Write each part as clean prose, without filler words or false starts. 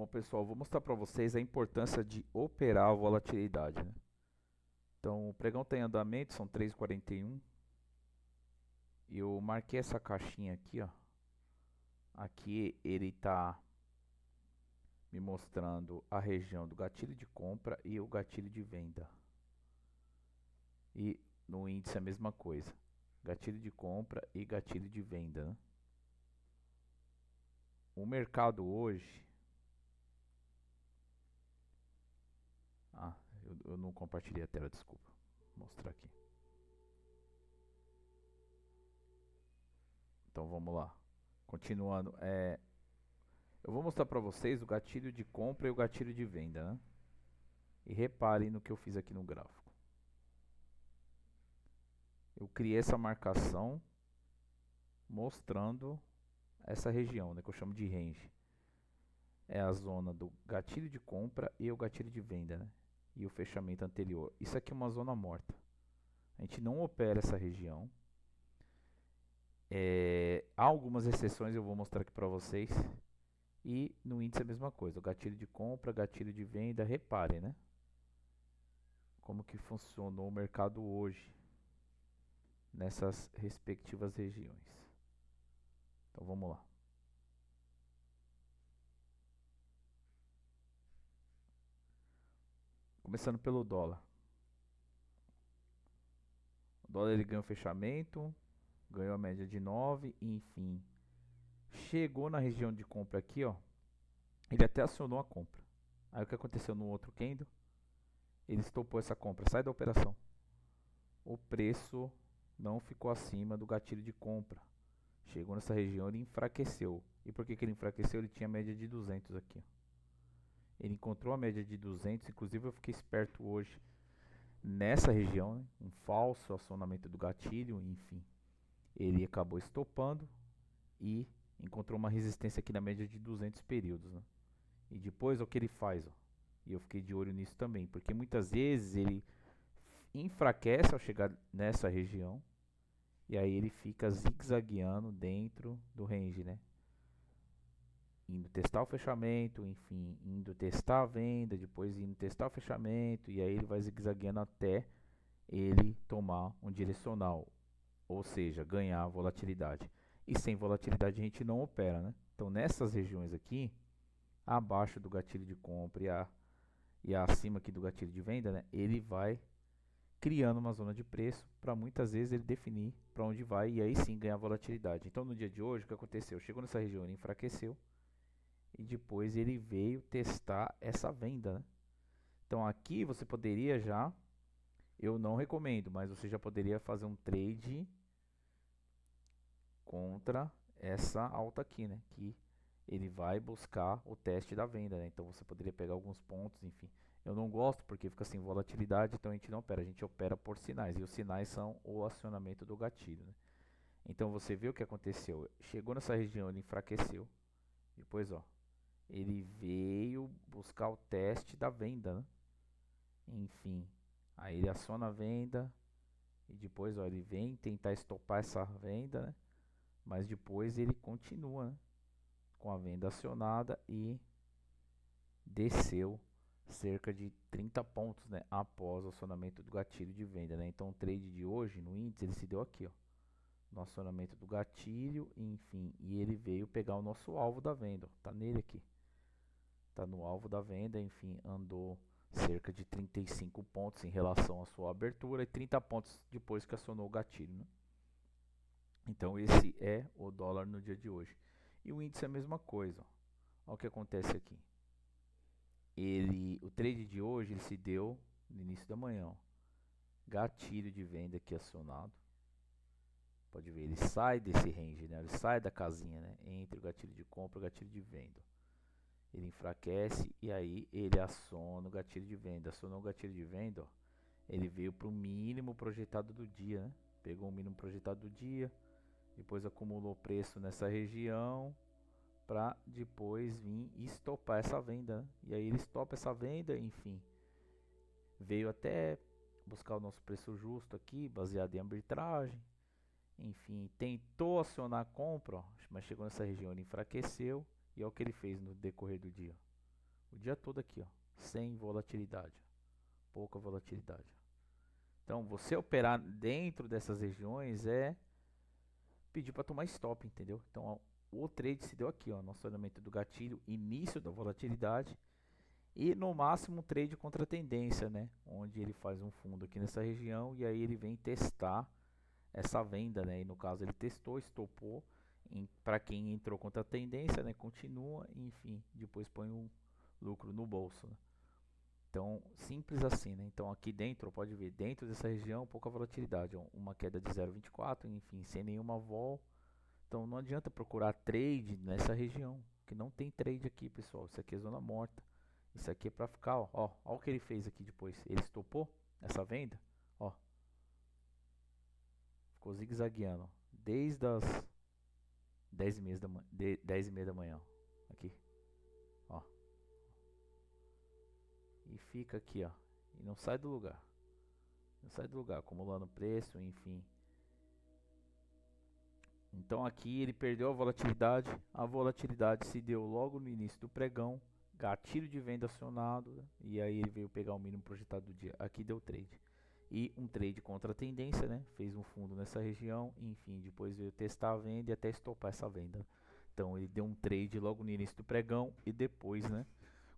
Bom, pessoal, vou mostrar para vocês a importância de operar a volatilidade, né? Então, o pregão está em andamento, são 3h41. E eu marquei essa caixinha aqui, ó. Aqui ele está me mostrando a região do gatilho de compra e o gatilho de venda. E no índice a mesma coisa. Gatilho de compra e gatilho de venda, né? O mercado hoje... eu não compartilhei a tela, desculpa. Vou mostrar aqui. Então vamos lá. Continuando, eu vou mostrar para vocês o gatilho de compra e o gatilho de venda, né? E reparem no que eu fiz aqui no gráfico. Eu criei essa marcação mostrando essa região, né, que eu chamo de range. É a zona do gatilho de compra e o gatilho de venda, né? E o fechamento anterior. Isso aqui é uma zona morta. A gente não opera essa região. Há algumas exceções, eu vou mostrar aqui para vocês. E no índice é a mesma coisa. O gatilho de compra, gatilho de venda. Reparem, né? Como que funcionou o mercado hoje nessas respectivas regiões. Então vamos lá. Começando pelo dólar. O dólar ele ganhou fechamento, ganhou a média de 9, enfim. Chegou na região de compra aqui, ó. Ele até acionou a compra. Aí o que aconteceu no outro candle? Ele estopou essa compra, sai da operação. O preço não ficou acima do gatilho de compra. Chegou nessa região, ele enfraqueceu. E por que ele enfraqueceu? Ele tinha a média de 200 aqui, ó. Ele encontrou a média de 200, inclusive eu fiquei esperto hoje nessa região, né? Um falso acionamento do gatilho, enfim. Ele acabou estopando e encontrou uma resistência aqui na média de 200 períodos, né? E depois o que ele faz, ó, e eu fiquei de olho nisso também, porque muitas vezes ele enfraquece ao chegar nessa região e aí ele fica zigue-zagueando dentro do range, né? Indo testar o fechamento, enfim, indo testar a venda, depois indo testar o fechamento, e aí ele vai zigue-zagueando até ele tomar um direcional, ou seja, ganhar volatilidade. E sem volatilidade a gente não opera, né? Então nessas regiões aqui, abaixo do gatilho de compra e acima aqui do gatilho de venda, né, ele vai criando uma zona de preço para muitas vezes ele definir para onde vai e aí sim ganhar volatilidade. Então no dia de hoje o que aconteceu? Chegou nessa região, ele enfraqueceu e depois ele veio testar essa venda, né? Então aqui você poderia já, eu não recomendo, mas você já poderia fazer um trade contra essa alta aqui, né? Que ele vai buscar o teste da venda, né? Então você poderia pegar alguns pontos, enfim. Eu não gosto porque fica sem volatilidade, então a gente não opera, a gente opera por sinais. E os sinais são o acionamento do gatilho, né? Então você vê o que aconteceu. Chegou nessa região, ele enfraqueceu. Depois, ó, ele veio buscar o teste da venda, né? Enfim, aí ele aciona a venda e depois, ó, ele vem tentar estopar essa venda, né? Mas depois ele continua, né, com a venda acionada e desceu cerca de 30 pontos, né, após o acionamento do gatilho de venda, né? Então o trade de hoje no índice ele se deu aqui, ó, no acionamento do gatilho, enfim, e ele veio pegar o nosso alvo da venda, ó, tá nele aqui. Tá no alvo da venda, enfim, andou cerca de 35 pontos em relação à sua abertura e 30 pontos depois que acionou o gatilho, né? Então esse é o dólar no dia de hoje. E o índice é a mesma coisa, ó. Olha o que acontece aqui. O trade de hoje ele se deu no início da manhã, ó. Gatilho de venda aqui acionado. Pode ver, ele sai desse range, né? Ele sai da casinha, né? Entre o gatilho de compra e o gatilho de venda. Ele enfraquece e aí ele aciona o gatilho de venda. Acionou o gatilho de venda, ó, ele veio para o mínimo projetado do dia, né? Pegou o mínimo projetado do dia, depois acumulou preço nessa região para depois vir estopar essa venda, né? E aí ele estopa essa venda, enfim, veio até buscar o nosso preço justo aqui, baseado em arbitragem, enfim, tentou acionar a compra, ó, mas chegou nessa região, ele enfraqueceu e é o que ele fez no decorrer do dia. O dia todo aqui, ó, sem volatilidade, pouca volatilidade. Então, você operar dentro dessas regiões é pedir para tomar stop, entendeu? Então, ó, o trade se deu aqui, ó, no acionamento do gatilho, início da volatilidade e no máximo um trade contra a tendência, né? Onde ele faz um fundo aqui nessa região e aí ele vem testar essa venda, né? E no caso ele testou, estopou. Para quem entrou contra a tendência, né? Continua, enfim, depois põe um lucro no bolso, né? Então, simples assim, né? Então, aqui dentro, pode ver, dentro dessa região, pouca volatilidade, ó, uma queda de 0,24, enfim, sem nenhuma vol. Então, não adianta procurar trade nessa região, que não tem trade aqui, pessoal. Isso aqui é zona morta. Isso aqui é para ficar, ó o que ele fez aqui depois. Ele estopou essa venda, ó. Ficou zigue-zagueando, desde as 10h30 da manhã, 10h30 da manhã, aqui, ó. E fica aqui, ó, e não sai do lugar. Não sai do lugar, acumulando preço, enfim. Então aqui ele perdeu a volatilidade se deu logo no início do pregão, gatilho de venda acionado, né? E aí ele veio pegar o mínimo projetado do dia. Aqui deu trade. E um trade contra a tendência, né? Fez um fundo nessa região, enfim, depois veio testar a venda e até estopar essa venda. Então ele deu um trade logo no início do pregão e depois, né,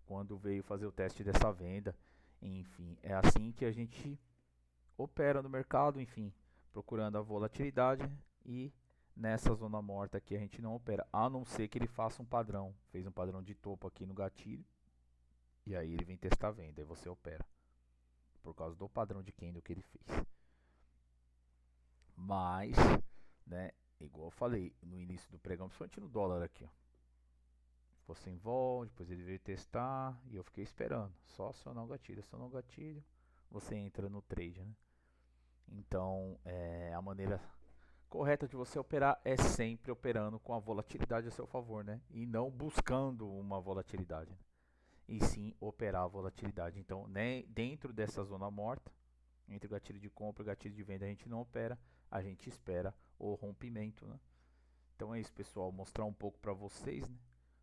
quando veio fazer o teste dessa venda. Enfim, é assim que a gente opera no mercado, enfim, procurando a volatilidade e nessa zona morta aqui a gente não opera, a não ser que ele faça um padrão, fez um padrão de topo aqui no gatilho e aí ele vem testar a venda, aí você opera por causa do padrão de candle que ele fez. Mas, né, igual eu falei no início do pregão, principalmente no dólar aqui, ó, ficou sem vol, depois ele veio testar e eu fiquei esperando, só acionar o gatilho, você entra no trade, né? Então, a maneira correta de você operar é sempre operando com a volatilidade a seu favor, né? E não buscando uma volatilidade, né? E sim operar a volatilidade. Então, né, dentro dessa zona morta, entre o gatilho de compra e o gatilho de venda, a gente não opera, a gente espera o rompimento, né? Então é isso, pessoal, mostrar um pouco para vocês, né,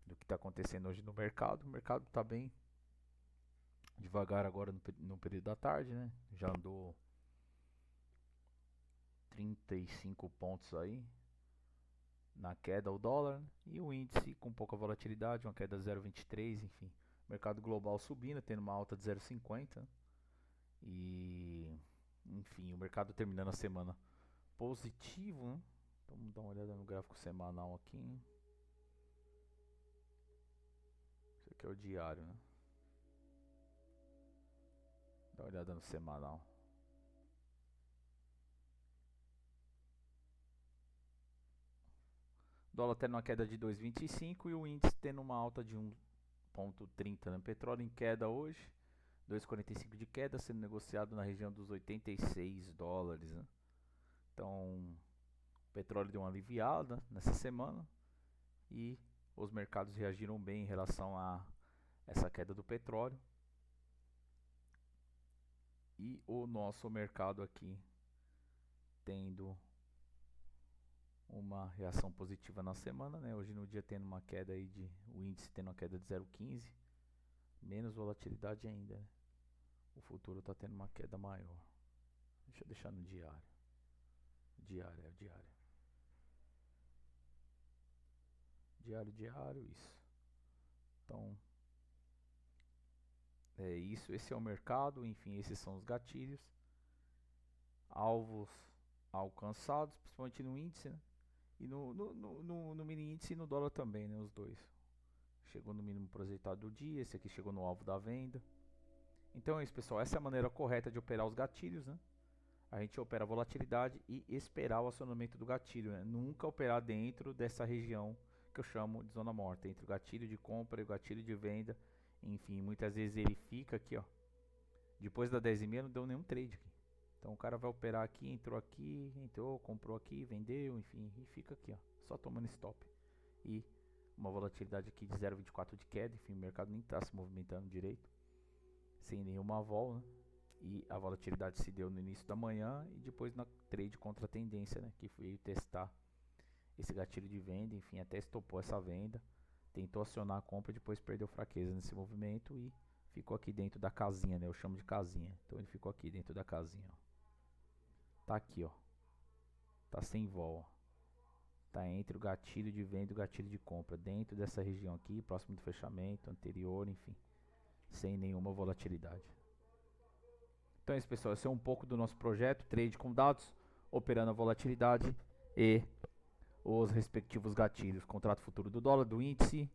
do que está acontecendo hoje no mercado. O mercado está bem devagar agora no período da tarde, né? Já andou 35 pontos aí na queda o dólar, né? E o índice com pouca volatilidade, uma queda de 0,23, enfim. Mercado global subindo, tendo uma alta de 0,50, né? E enfim, o mercado terminando a semana positivo, né? Vamos dar uma olhada no gráfico semanal aqui. Esse aqui é o diário, né? Dá uma olhada no semanal. Dólar tendo uma queda de 2,25 e o índice tendo uma alta de 1,30, né? Petróleo em queda hoje, 2,45 de queda, sendo negociado na região dos 86 dólares, né? Então, o petróleo deu uma aliviada nessa semana e os mercados reagiram bem em relação a essa queda do petróleo. E o nosso mercado aqui tendo uma reação positiva na semana, né? Hoje no dia tendo uma queda aí o índice tendo uma queda de 0,15, menos volatilidade ainda, né? O futuro está tendo uma queda maior. Deixa eu deixar no diário. Diário, diário, isso. Então, é isso, esse é o mercado, enfim, esses são os gatilhos. Alvos alcançados, principalmente no índice, né? E no mini índice e no dólar também, né? Os dois. Chegou no mínimo projetado do dia, esse aqui chegou no alvo da venda. Então é isso, pessoal, essa é a maneira correta de operar os gatilhos, né? A gente opera a volatilidade e esperar o acionamento do gatilho, né? Nunca operar dentro dessa região que eu chamo de zona morta, entre o gatilho de compra e o gatilho de venda. Enfim, muitas vezes ele fica aqui, ó. Depois da 10h30 não deu nenhum trade aqui. Então o cara vai operar aqui, entrou, comprou aqui, vendeu, enfim, e fica aqui, ó, só tomando stop. E uma volatilidade aqui de 0,24 de queda, enfim, o mercado nem está se movimentando direito, sem nenhuma vol, né? E a volatilidade se deu no início da manhã e depois na trade contra a tendência, né, que veio testar esse gatilho de venda, enfim, até estopou essa venda. tentou acionar a compra, depois perdeu fraqueza nesse movimento e ficou aqui dentro da casinha, né? Eu chamo de casinha. Então ele ficou aqui dentro da casinha, ó. Tá aqui, ó. Tá sem vol, ó. Tá entre o gatilho de venda e o gatilho de compra, dentro dessa região aqui, próximo do fechamento, anterior, enfim, sem nenhuma volatilidade. Então é isso, pessoal. Esse é um pouco do nosso projeto, trade com dados, operando a volatilidade e os respectivos gatilhos, contrato futuro do dólar, do índice.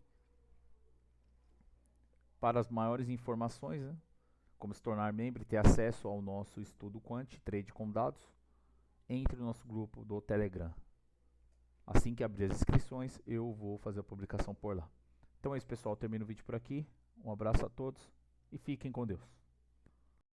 Para as maiores informações, né, como se tornar membro e ter acesso ao nosso estudo Quant, trade com dados, entre no nosso grupo do Telegram. Assim que abrir as inscrições, eu vou fazer a publicação por lá. Então é isso, pessoal. Termino o vídeo por aqui. Um abraço a todos e fiquem com Deus.